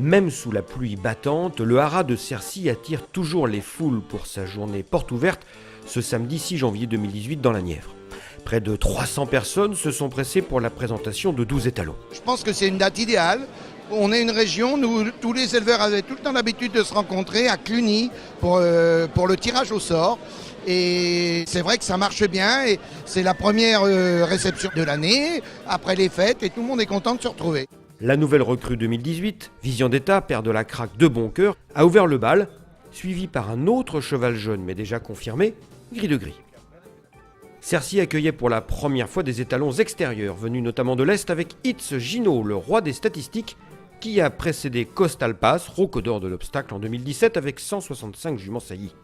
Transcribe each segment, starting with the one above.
Même sous la pluie battante, le haras de Cercy attire toujours les foules pour sa journée porte ouverte ce samedi 6 janvier 2018 dans la Nièvre. Près de 300 personnes se sont pressées pour la présentation de 12 étalons. Je pense que c'est une date idéale. On est une région où tous les éleveurs avaient tout le temps l'habitude de se rencontrer à Cluny pour le tirage au sort. Et c'est vrai que ça marche bien et c'est la première réception de l'année après les fêtes et tout le monde est content de se retrouver. La nouvelle recrue 2018, Vision d'État, père de la craque de Boncoeur, a ouvert le bal, suivi par un autre cheval jeune mais déjà confirmé, Gris de Gris. Cercy accueillait pour la première fois des étalons extérieurs, venus notamment de l'Est avec Hitz Gino, le roi des statistiques, qui a précédé Costal Pass, rocodor de l'obstacle en 2017 avec 165 juments saillies.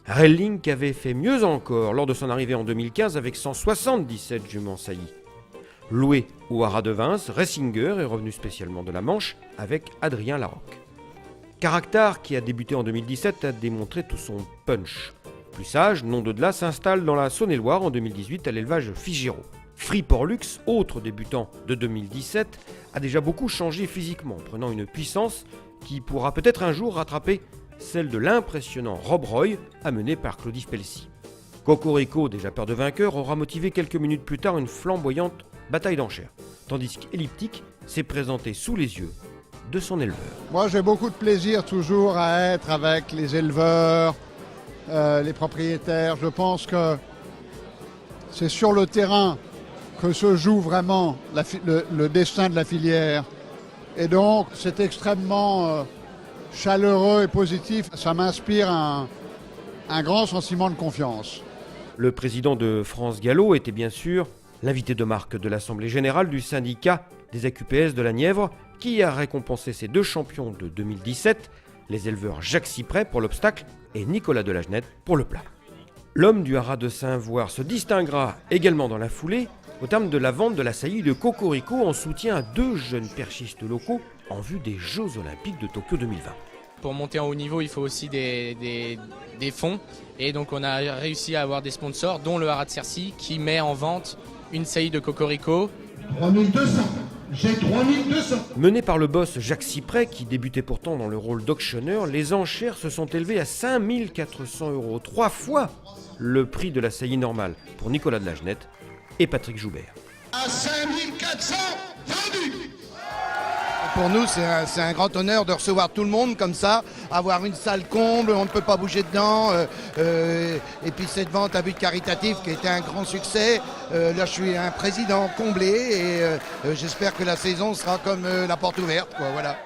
Relling avait fait mieux encore lors de son arrivée en 2015 avec 177 juments saillies. Loué au haras de Vins, Ressinger est revenu spécialement de la Manche avec Adrien Larocque. Caractère, qui a débuté en 2017, a démontré tout son punch. Plus sage, nom de Delà s'installe dans la Saône-et-Loire en 2018 à l'élevage Figero. Free Porlux, autre débutant de 2017, a déjà beaucoup changé physiquement, prenant une puissance qui pourra peut-être un jour rattraper celle de l'impressionnant Rob Roy, amené par Claudie Pelsi. Cocorico, déjà peur de vainqueur, aura motivé quelques minutes plus tard une flamboyante bataille d'enchères, tandis qu'Elliptique s'est présenté sous les yeux de son éleveur. Moi j'ai beaucoup de plaisir toujours à être avec les éleveurs, les propriétaires. Je pense que c'est sur le terrain que se joue vraiment le destin de la filière. Et donc c'est extrêmement chaleureux et positif. Ça m'inspire un grand sentiment de confiance. Le président de France Gallo était bien sûr l'invité de marque de l'Assemblée générale du syndicat des AQPS de la Nièvre, qui a récompensé ses deux champions de 2017, les éleveurs Jacques Cypret pour l'obstacle et Nicolas Delagenette pour le plat. L'homme du haras de Saint-Voir se distinguera également dans la foulée au terme de la vente de la saillie de Cocorico en soutien à deux jeunes perchistes locaux en vue des Jeux Olympiques de Tokyo 2020. Pour monter en haut niveau, il faut aussi des fonds. Et donc on a réussi à avoir des sponsors, dont le haras de Cercy, qui met en vente une saillie de Cocorico. 3200, j'ai 3200. Mené par le boss Jacques Cypret, qui débutait pourtant dans le rôle d'auctionneur, les enchères se sont élevées à 5400 €, 3 fois le prix de la saillie normale pour Nicolas Delagenette et Patrick Joubert. À 5400 vendus. Pour nous, c'est un grand honneur de recevoir tout le monde comme ça, avoir une salle comble, on ne peut pas bouger dedans. Et puis cette vente à but caritatif qui a été un grand succès. Là, je suis un président comblé et j'espère que la saison sera comme la porte ouverte, quoi, voilà.